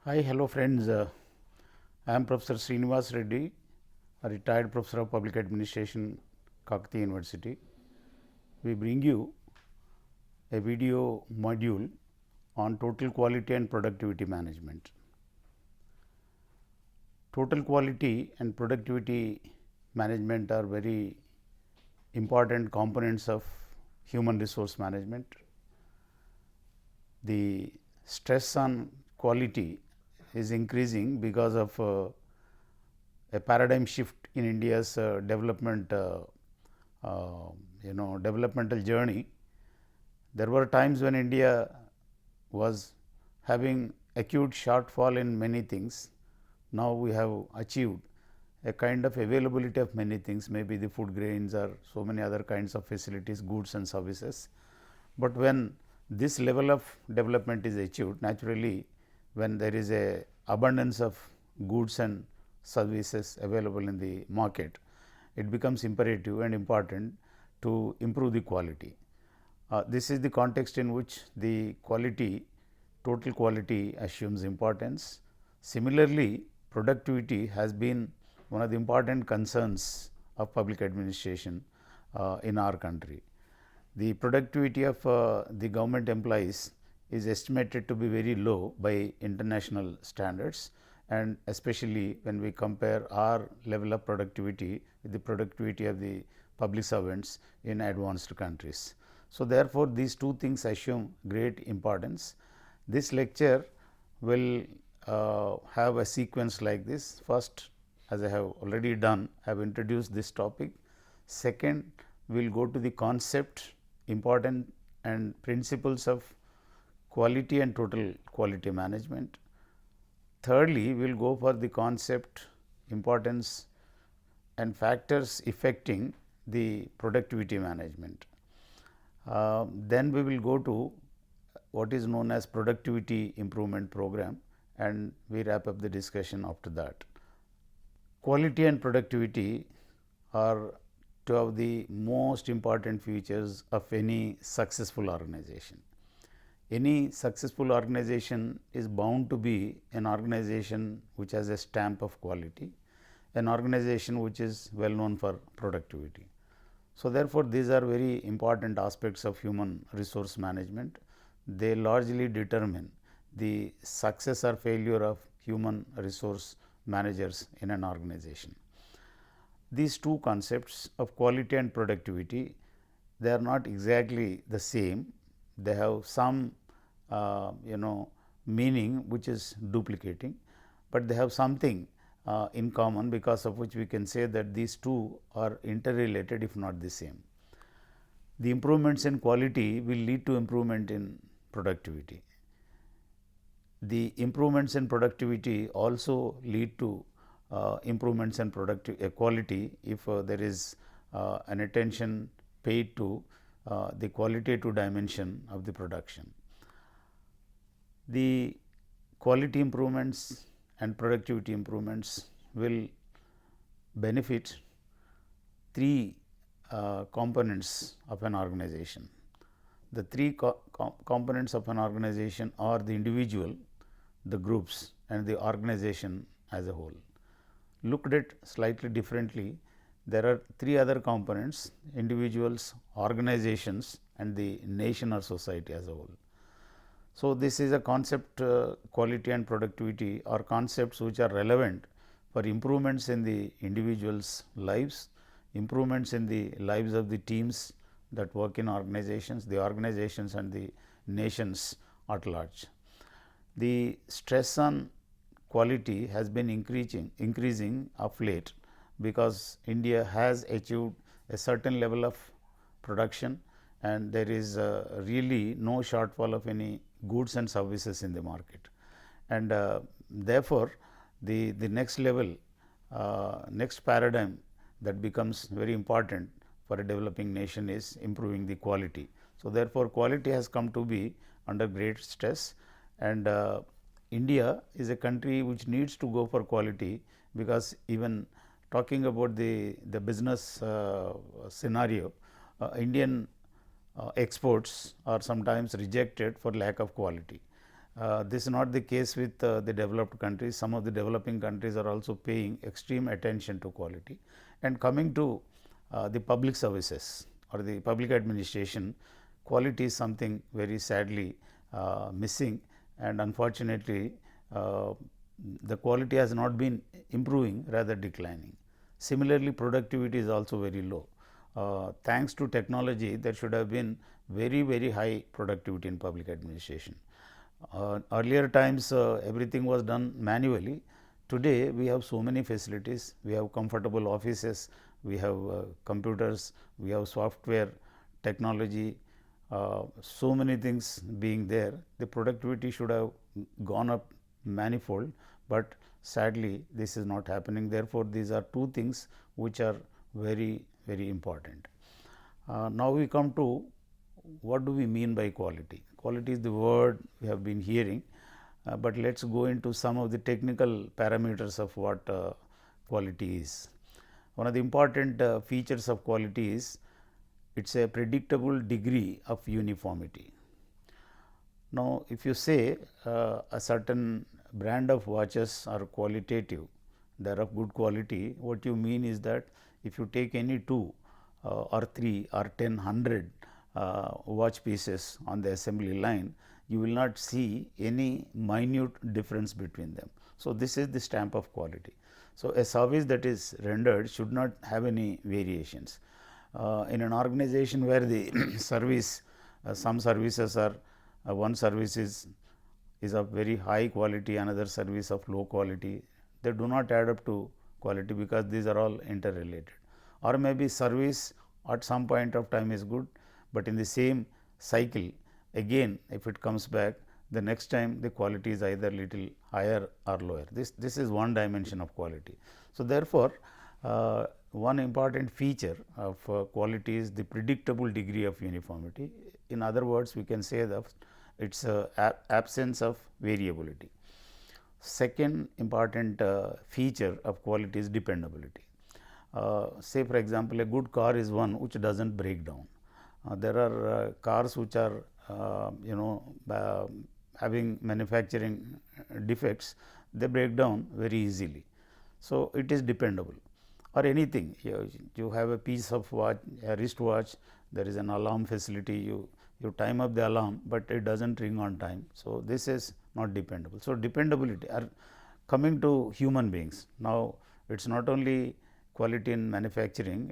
Hi, hello friends. I am Professor Srinivas Reddy, a retired professor of public administration, Kakati University. We bring you a video module on total quality and productivity management. Total quality and productivity management are very important components of human resource management. The stress on quality is increasing because of a paradigm shift in India's developmental journey. There were times when India was having acute shortfall in many things. Now we have achieved a kind of availability of many things, maybe the food grains or so many other kinds of facilities, goods and services. But when this level of development is achieved, naturally when there is a abundance of goods and services available in the market, it becomes imperative and important to improve the quality. This is the context in which the quality, total quality assumes importance. Similarly, productivity has been one of the important concerns of public administration in our country. The productivity of the government employees is estimated to be very low by international standards, and especially when we compare our level of productivity with the productivity of the public servants in advanced countries. So, therefore, these two things assume great importance. This lecture will have a sequence like this. First, as I have already done, I have introduced this topic. Second, we will go to the concept, important and principles of quality and total quality management. Thirdly, we will go for the concept, importance and factors affecting the productivity management. Then we will go to what is known as productivity improvement program, and we wrap up the discussion after that. Quality and productivity are two of the most important features of any successful organization. Any successful organization is bound to be an organization which has a stamp of quality, an organization which is well known for productivity. So, therefore, these are very important aspects of human resource management. They largely determine the success or failure of human resource managers in an organization. These two concepts of quality and productivity, they are not exactly the same. They have some meaning which is duplicating, but they have something in common, because of which we can say that these two are interrelated if not the same. The improvements in quality will lead to improvement in productivity. The improvements in productivity also lead to improvements in quality if there is an attention paid to the qualitative dimension of the production. The quality improvements and productivity improvements will benefit three components of an organization. The three components of an organization are the individual, the groups and the organization as a whole. Looked at slightly differently, there are three other components: individuals, organizations and the nation or society as a whole. So, this is a concept, quality and productivity are concepts which are relevant for improvements in the individuals' lives, improvements in the lives of the teams that work in organizations, the organizations and the nations at large. The stress on quality has been increasing of late, because India has achieved a certain level of production and there is really no shortfall of any goods and services in the market. And therefore, the next level, next paradigm that becomes very important for a developing nation is improving the quality. So, therefore, quality has come to be under great stress, and India is a country which needs to go for quality, because even talking about the business scenario, Indian exports are sometimes rejected for lack of quality. This is not the case with the developed countries. Some of the developing countries are also paying extreme attention to quality. And coming to the public services or the public administration, quality is something very sadly missing, and unfortunately the quality has not been improving, rather declining. Similarly, productivity is also very low. Thanks to technology, there should have been very high productivity in public administration. Earlier times everything was done manually. Today we have so many facilities, we have comfortable offices, we have computers, we have software, technology, so many things being there. The productivity should have gone up manifold, but sadly this is not happening. Therefore, these are two things which are very important. Now we come to what do we mean by quality. Quality is the word we have been hearing, but let us go into some of the technical parameters of what quality is. One of the important features of quality is it is a predictable degree of uniformity. Now, if you say a certain brand of watches are qualitative, they are of good quality, what you mean is that if you take any two or 3 or 10, 100 watch pieces on the assembly line, you will not see any minute difference between them. So, this is the stamp of quality. So, a service that is rendered should not have any variations. In an organization where the service, some services are one service is of very high quality, another service of low quality, they do not add up to quality because these are all interrelated. Or maybe service at some point of time is good, but in the same cycle again if it comes back, the next time the quality is either little higher or lower. This is one dimension of quality. So, therefore, one important feature of quality is the predictable degree of uniformity. In other words, we can say that it is absence of variability. Second important feature of quality is dependability. Say for example, a good car is one which does not break down. There are cars which are having manufacturing defects, they break down very easily. So, it is dependable. Or anything, you have a piece of watch, a wristwatch, there is an alarm facility, you time up the alarm, but it does not ring on time. So, this is not dependable. So, dependability are coming to human beings. Now, it is not only quality in manufacturing,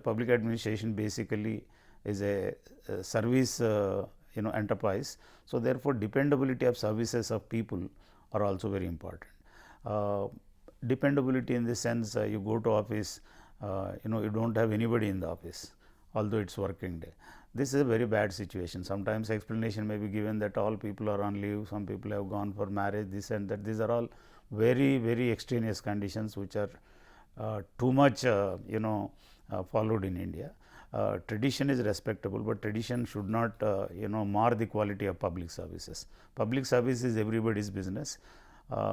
public administration basically is a service enterprise. So, therefore, dependability of services of people are also very important. Dependability in the sense you go to office, you do not have anybody in the office, although it is working day. This is a very bad situation. Sometimes explanation may be given that all people are on leave, some people have gone for marriage, this and that. These are all very extraneous conditions which are too much followed in India. Tradition is respectable, but tradition should not mar the quality of public services. Public service is everybody's business.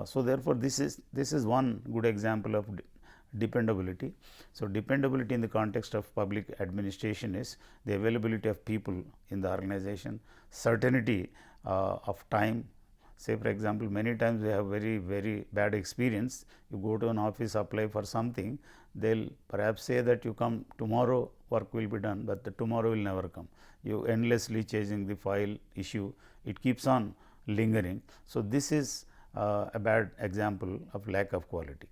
So, therefore, this is one good example of dependability. So, dependability in the context of public administration is the availability of people in the organization, certainty of time. Say for example, many times we have very bad experience. You go to an office, apply for something, they will perhaps say that you come tomorrow, work will be done, but the tomorrow will never come. You endlessly chasing the file issue, it keeps on lingering. So, this is a bad example of lack of quality.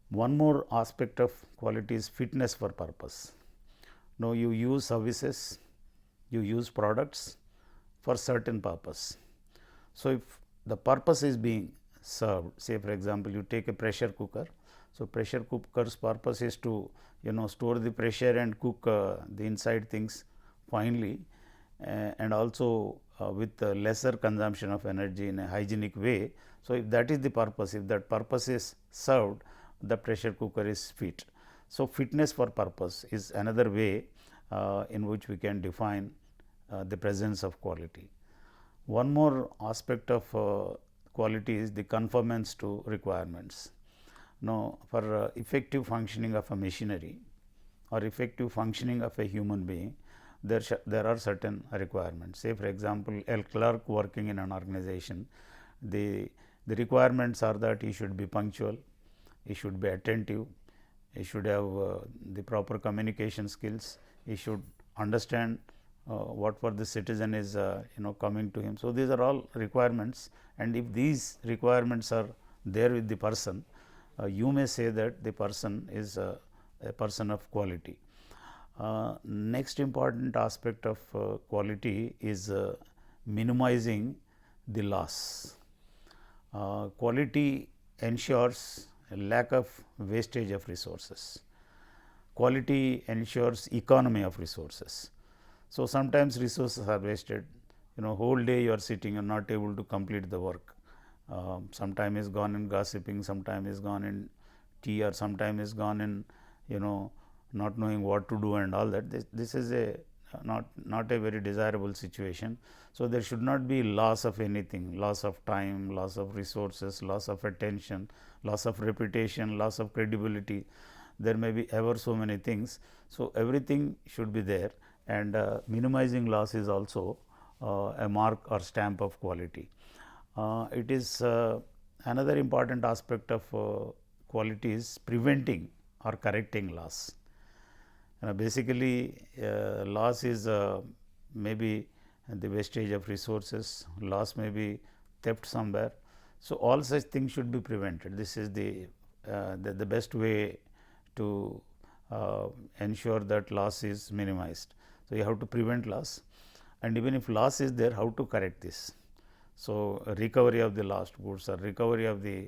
One more aspect of quality is fitness for purpose. Now, you use services, you use products for certain purpose. So, if the purpose is being served, say for example, you take a pressure cooker. So, pressure cooker's purpose is to store the pressure and cook the inside things finely and also with lesser consumption of energy in a hygienic way. So, if that is the purpose, if that purpose is served, the pressure cooker is fit. So, fitness for purpose is another way in which we can define the presence of quality. One more aspect of quality is the conformance to requirements. Now, for effective functioning of a machinery or effective functioning of a human being, there are certain requirements. Say for example, a clerk working in an organization, the requirements are that he should be punctual, he should be attentive, he should have the proper communication skills, he should understand what for the citizen is coming to him. So, these are all requirements, and if these requirements are there with the person, you may say that the person is a person of quality. Next important aspect of quality is minimizing the loss. Quality ensures a lack of wastage of resources. Quality ensures economy of resources. So, sometimes resources are wasted, whole day you are sitting and not able to complete the work. Some time is gone in gossiping, some time is gone in tea, or some time is gone in not knowing what to do and all that. This is a not a very desirable situation. So, there should not be loss of anything, loss of time, loss of resources, loss of attention, loss of reputation, loss of credibility. There may be ever so many things. So, everything should be there, and minimizing loss is also a mark or stamp of quality. It is another important aspect of quality is preventing or correcting loss. Basically, loss is maybe the wastage of resources, loss may be theft somewhere. So, all such things should be prevented. This is the best way to ensure that loss is minimized. So, you have to prevent loss, and even if loss is there, how to correct this. So, recovery of the lost goods or recovery of the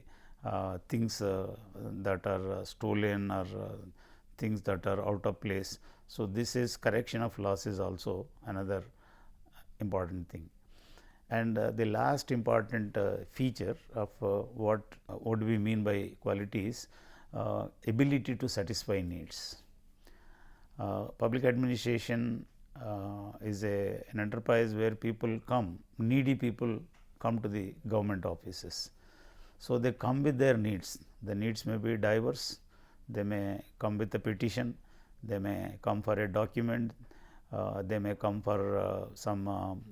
things that are stolen or things that are out of place. So, this is correction of loss is also another important thing. And the last important feature of what do we mean by quality is ability to satisfy needs. Public administration is an enterprise where people come, needy people come to the government offices. So, they come with their needs. The needs may be diverse. They may come with a petition, they may come for a document, they may come for some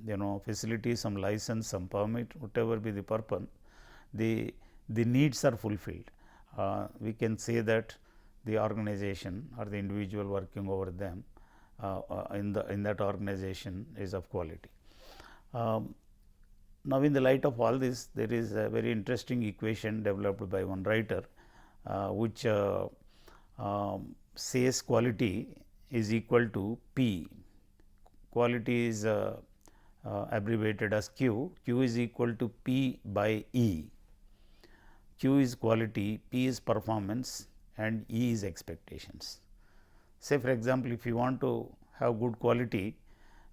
facility, some license, some permit, whatever be the purpose. The needs are fulfilled. We can say that the organization or the individual working over them in that organization is of quality. Now, in the light of all this, there is a very interesting equation developed by one writer, which says quality is equal to P. Quality is abbreviated as Q. Q is equal to P by E. Q is quality, P is performance, and E is expectations. Say for example, if you want to have good quality,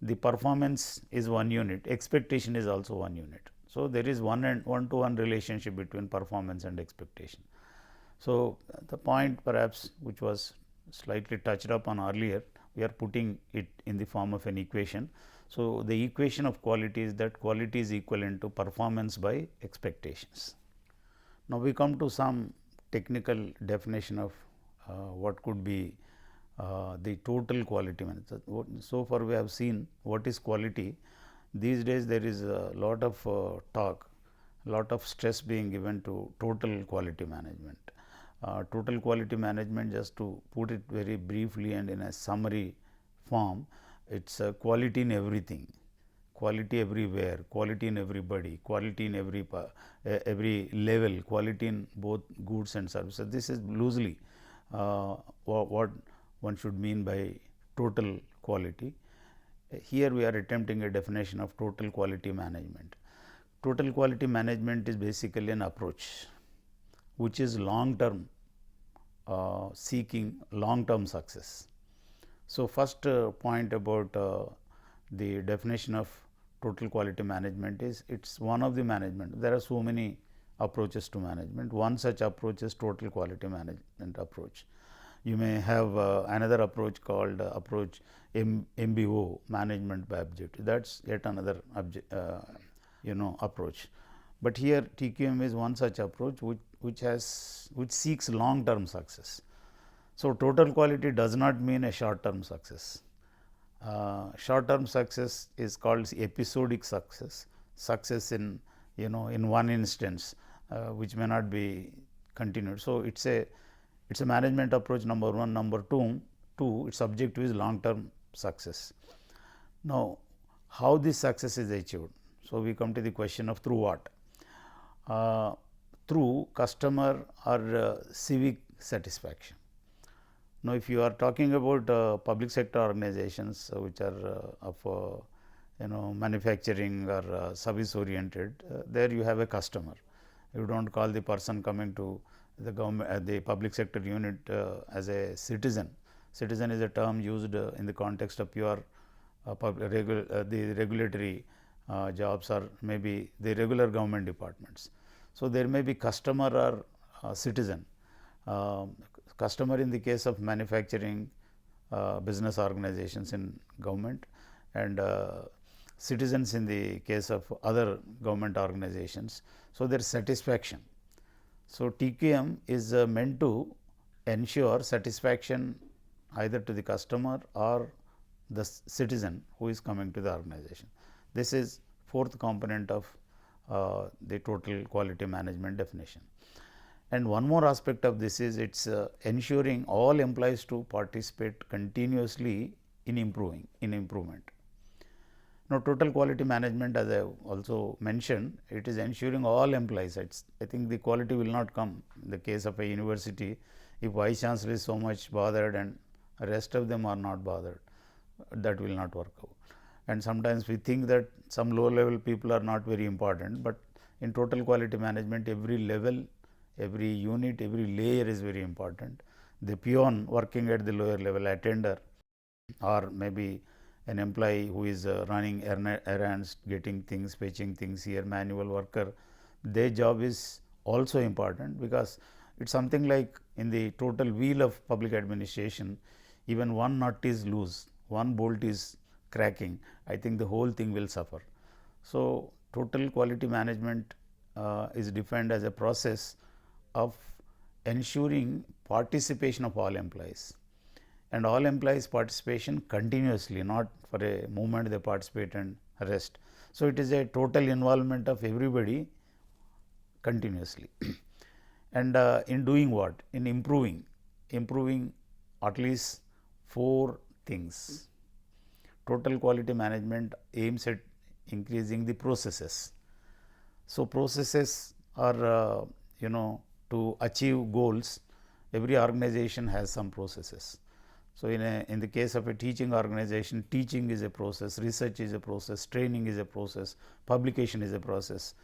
the performance is 1 unit, expectation is also 1 unit. So, there is one to one relationship between performance and expectation. So, the point perhaps which was slightly touched upon earlier, we are putting it in the form of an equation. So, the equation of quality is that quality is equivalent to performance by expectations. Now, we come to some technical definition of what could be the total quality management. So far, we have seen what is quality. These days, there is a lot of talk, lot of stress being given to total quality management. Total quality management, just to put it very briefly and in a summary form, it is quality in everything, quality everywhere, quality in everybody, quality in every level, quality in both goods and services. This is loosely what one should mean by total quality. Here we are attempting a definition of total quality management. Total quality management is basically an approach which is long term, seeking long term success. So, first point about the definition of total quality management is it is one of the management. There are so many approaches to management. One such approach is total quality management approach. You may have another approach called approach MBO, management by objective. That is yet another approach. But here TQM is one such approach which seeks long term success. So, total quality does not mean a short term success. Short term success is called episodic success, success in in one instance, which may not be continued. So, it is a management approach number 1. Number 2, its objective is long term success. Now, how this success is achieved? So, we come to the question of through what? Through customer or civic satisfaction. Now, if you are talking about public sector organizations which are of manufacturing or service oriented, there you have a customer. You do not call the person coming to the government, the public sector unit as a citizen. Citizen is a term used in the context of pure the regulatory jobs or maybe the regular government departments. So, there may be customer or citizen. Customer in the case of manufacturing business organizations in government, and citizens in the case of other government organizations. So, their satisfaction. So, TQM is meant to ensure satisfaction either to the customer or the citizen who is coming to the organization. This is fourth component of the total quality management definition. And one more aspect of this is it is ensuring all employees to participate continuously in improvement. Now, total quality management, as I have also mentioned, it is ensuring all employees. I think the quality will not come in the case of a university if vice chancellor is so much bothered and rest of them are not bothered, that will not work out. And sometimes we think that some low level people are not very important, but in total quality management every level, every unit, every layer is very important. The peon working at the lower level, attender, or maybe an employee who is running errands, getting things, fetching things here, manual worker, their job is also important, because it is something like in the total wheel of public administration, even one nut is loose, one bolt is cracking, I think the whole thing will suffer. So, total quality management is defined as a process of ensuring participation of all employees, and all employees participation continuously, not for a moment they participate and rest. So, it is a total involvement of everybody continuously and in doing what? In improving at least 4 things. Total quality management aims at increasing the processes. So, processes are to achieve goals, every organization has some processes. So, in the case of a teaching organization, teaching is a process, research is a process, training is a process, publication is a process.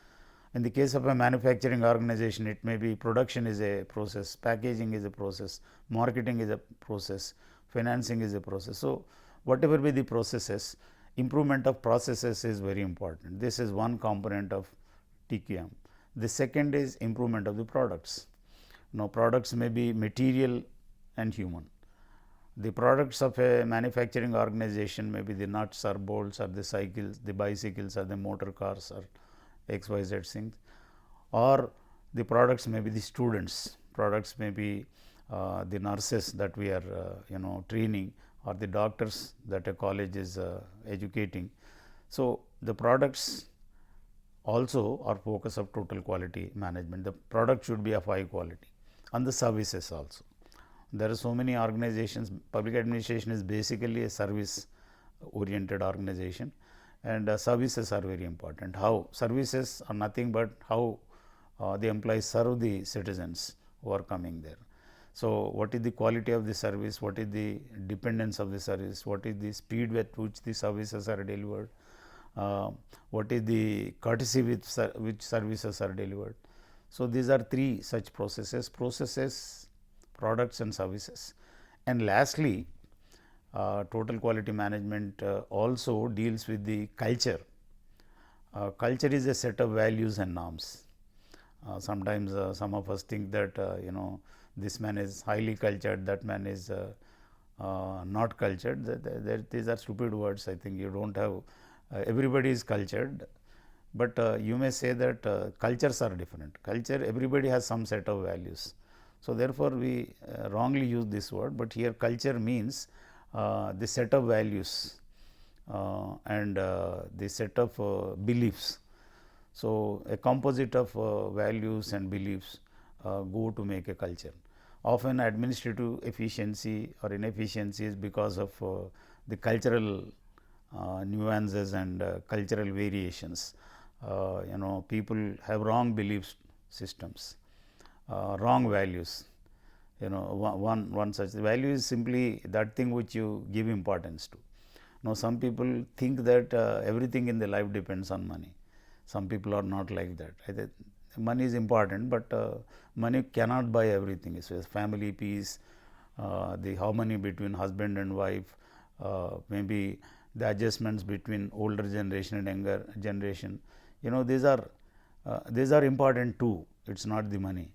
In the case of a manufacturing organization, it may be production is a process, packaging is a process, marketing is a process, financing is a process. So, whatever be the processes, improvement of processes is very important. This is one component of TQM. The second is improvement of the products. Now, products may be material and human. The products of a manufacturing organization may be the nuts or bolts or the cycles, the bicycles or the motor cars or XYZ things, or the products may be the students, products may be the nurses that we are training, or the doctors that a college is educating. So, the products also are focus of total quality management. The product should be of high quality, and the services also. There are so many organizations. Public administration is basically a service oriented organization, and services are very important. How services are nothing but how the employees serve the citizens who are coming there. So, what is the quality of the service, what is the dependence of the service, what is the speed with which the services are delivered, what is the courtesy with which services are delivered. So, these are 3 such processes, products and services. And lastly, total quality management also deals with the culture. Culture is a set of values and norms. Sometimes some of us think that this man is highly cultured, that man is not cultured. These are stupid words. I think you do not have everybody is cultured, but you may say that cultures are different. Culture, everybody has some set of values. So, therefore, we wrongly use this word, but here culture means the set of values and the set of beliefs. So, a composite of values and beliefs go to make a culture. Often administrative efficiency or inefficiency is because of the cultural nuances and cultural variations. People have wrong belief systems, wrong values. One such value is simply that thing which you give importance to. Now, some people think that everything in the life depends on money. Some people are not like that. Money is important, but money cannot buy everything. So, family peace, the harmony between husband and wife, maybe the adjustments between older generation and younger generation. These are important too. It's not the money,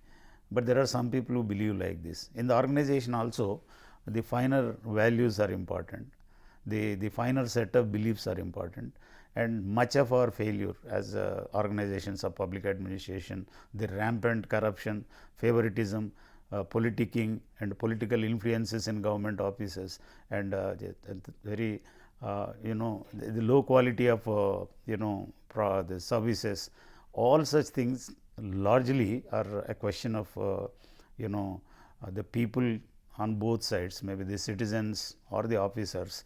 but there are some people who believe like this. In the organization also, the finer values are important. The finer set of beliefs are important, and much of our failure as organizations of public administration, the rampant corruption, favoritism, politicking and political influences in government offices, and the very the low quality of the services, all such things largely are a question of the people on both sides, maybe the citizens or the officers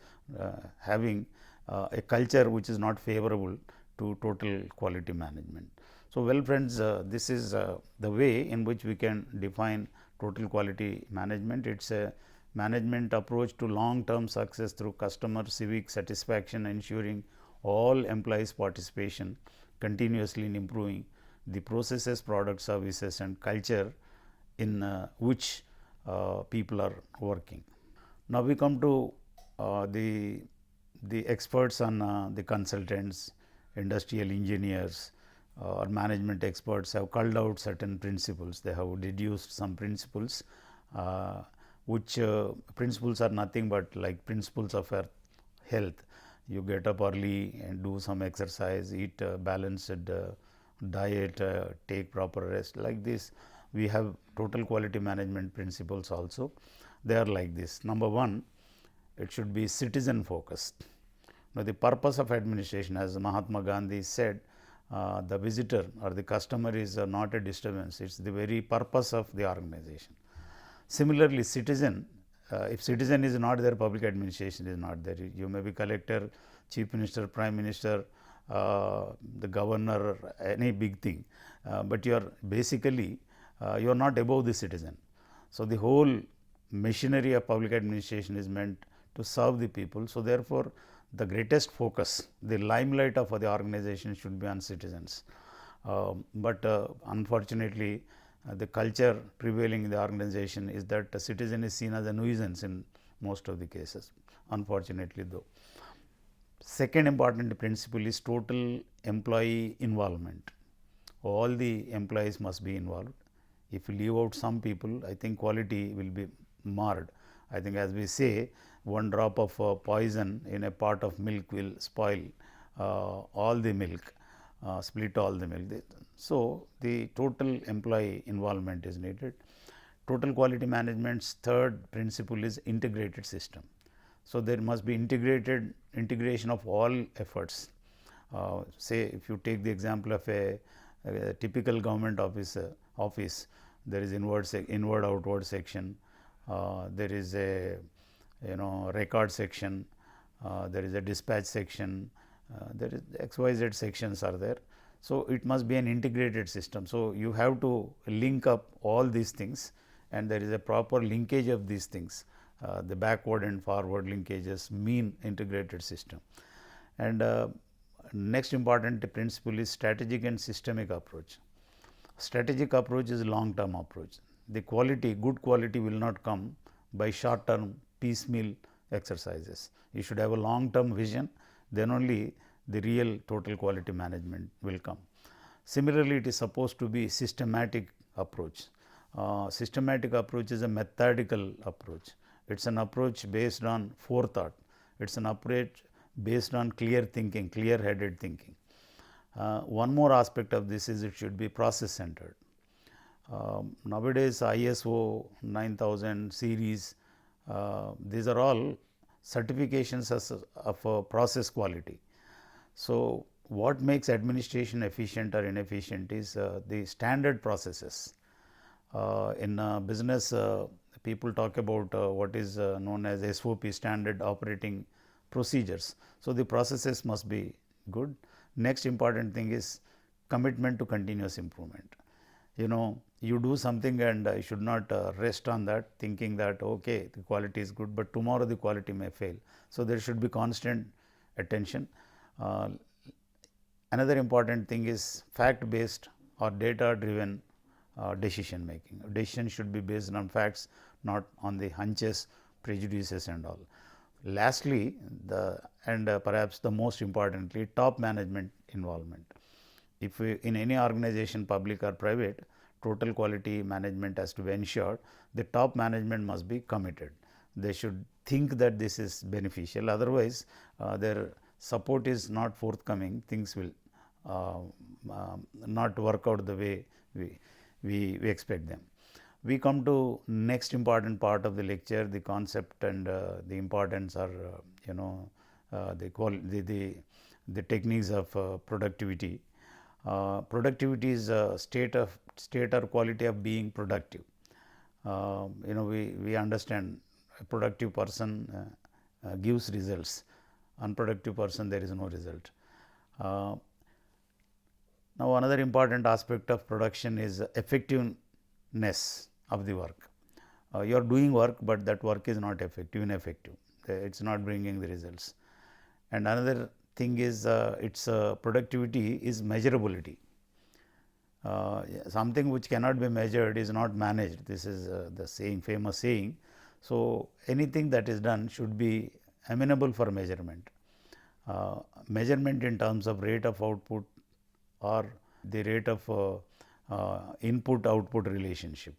having a culture which is not favorable to total quality management. So, well friends, this is the way in which we can define total quality management. It is a management approach to long term success through customer civic satisfaction, ensuring all employees participation continuously in improving the processes, products, services and culture in which people are working. Now, we come to the experts on the consultants, industrial engineers or management experts have culled out certain principles. They have deduced some principles, which principles are nothing but like principles of our health. You get up early and do some exercise, eat balanced diet, take proper rest. Like this, we have total quality management principles also. They are like this. Number one, it should be citizen focused. Now, the purpose of administration, as Mahatma Gandhi said, the visitor or the customer is not a disturbance, it is the very purpose of the organization. Similarly, citizen, if citizen is not there, public administration is not there. You may be collector, chief minister, prime minister, the governor, any big thing, but you are basically you are not above the citizen. So, the whole machinery of public administration is meant to serve the people. So, therefore, the greatest focus, the limelight of the organization should be on citizens. But unfortunately, the culture prevailing in the organization is that the citizen is seen as a nuisance in most of the cases, unfortunately though. Second important principle is total employee involvement. All the employees must be involved. If you leave out some people, I think quality will be marred. I think, as we say, one drop of poison in a pot of milk will spoil all the milk, split all the milk. So, the total employee involvement is needed. Total quality management's third principle is integrated system. So, there must be integration of all efforts. Say, if you take the example of a typical government office, there is inward outward section, there is a record section, there is a dispatch section, there is XYZ sections are there. So, it must be an integrated system. So, you have to link up all these things and there is a proper linkage of these things. The backward and forward linkages mean integrated system. And next important principle is strategic and systemic approach. Strategic approach is long term approach. The quality, good quality will not come by short term piecemeal exercises. You should have a long term vision, then only the real total quality management will come. Similarly, it is supposed to be systematic approach. Systematic approach is a methodical approach. It is an approach based on forethought. It is an approach based on clear thinking, clear headed thinking. One more aspect of this is it should be process centered. Nowadays ISO 9000 series, these are all certifications of process quality. So, what makes administration efficient or inefficient is the standard processes. In business, people talk about what is known as SOP, standard operating procedures. So, the processes must be good. Next important thing is commitment to continuous improvement. You do something and you should not rest on that thinking that okay, the quality is good, but tomorrow the quality may fail. So, there should be constant attention. Uh, Another important thing is fact based or data driven decision making. Decision should be based on facts, not on the hunches, prejudices and all. Lastly, perhaps the most importantly, top management involvement. If we, in any organization, public or private, total quality management has to be ensured. The top management must be committed. They should think that this is beneficial. Otherwise, their support is not forthcoming. Things will not work out the way we expect them. We come to next important part of the lecture. The concept and the importance are the techniques of productivity. Productivity is a state or quality of being productive. We understand a productive person gives results. Unproductive person, there is no result. Now, another important aspect of production is effectiveness of the work. You are doing work, but that work is not effective, ineffective. It is not bringing the results. And another thing is its productivity is measurability. Something which cannot be measured is not managed. This is the saying, famous saying. So, anything that is done should be amenable for measurement. Measurement in terms of rate of output or the rate of input output relationship.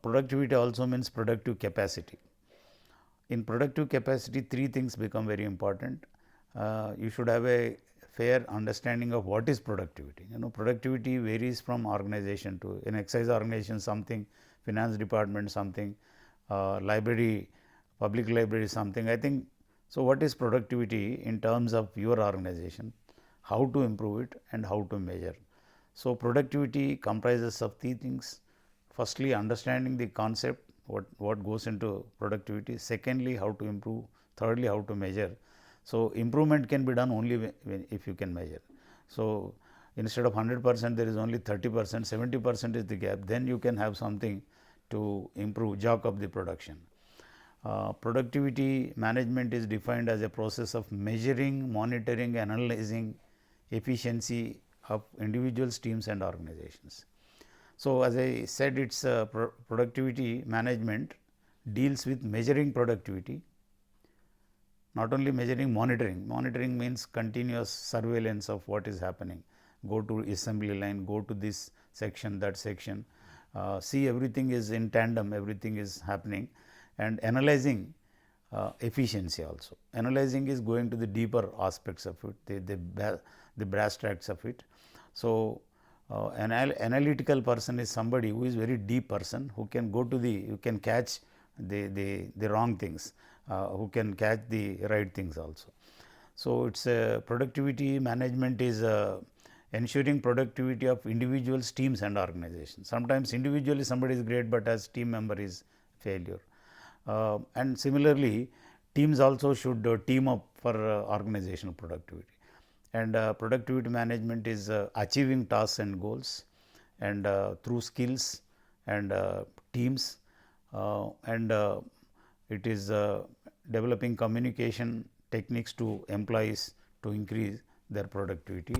Productivity also means productive capacity. In productive capacity, three things become very important. You should have a fair understanding of what is productivity. Productivity varies from organization to an exercise organization something, finance department something, library, public library something. I think so. What is productivity in terms of your organization? How to improve it and how to measure. So, productivity comprises of three things. Firstly, understanding the concept, what goes into productivity. Secondly, how to improve. Thirdly, how to measure. So, improvement can be done only if you can measure. So, instead of 100%, there is only 30%, 70% is the gap. Then you can have something to improve, jack up the production. Productivity management is defined as a process of measuring, monitoring, analyzing efficiency of individuals, teams and organizations. So, as I said, its productivity management deals with measuring productivity, not only measuring, monitoring. Monitoring means continuous surveillance of what is happening. Go to assembly line, go to this section, that section, see everything is in tandem, everything is happening, and analyzing efficiency also. Analyzing is going to the deeper aspects of it, the brass tacks of it. So, an analytical person is somebody who is very deep person, who can go to who can catch the wrong things, who can catch the right things also. So, it's productivity management is ensuring productivity of individuals, teams and organizations. Sometimes individually somebody is great, but as team member is failure. And similarly, teams also should team up for organizational productivity. And productivity management is achieving tasks and goals, and through skills and teams, and it is developing communication techniques to employees to increase their productivity.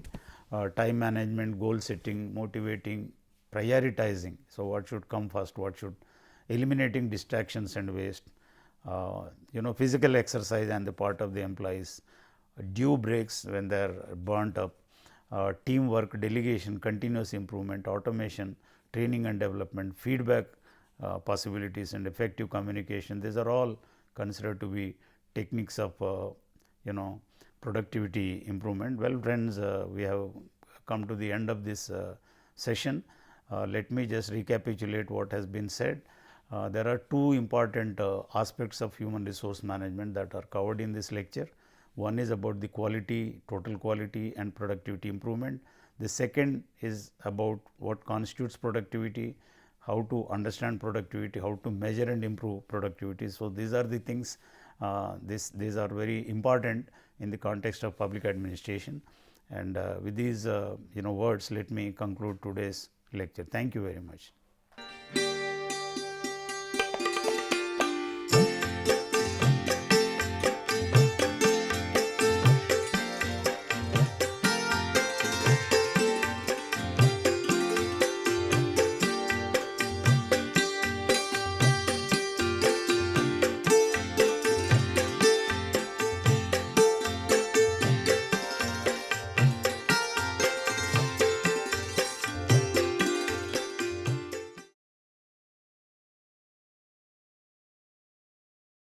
Time management, goal setting, motivating, prioritizing. So, what should come first, what should eliminating distractions and waste, physical exercise and the part of the employees, due breaks when they are burnt up, teamwork, delegation, continuous improvement, automation, training and development, feedback possibilities and effective communication. These are all considered to be techniques of productivity improvement. Well, friends, we have come to the end of this session. Let me just recapitulate what has been said. There are two important aspects of human resource management that are covered in this lecture. One is about the quality, total quality and productivity improvement. The second is about what constitutes productivity, how to understand productivity, how to measure and improve productivity. So, these are the things these are very important in the context of public administration, and with these words, let me conclude today's lecture. Thank you very much.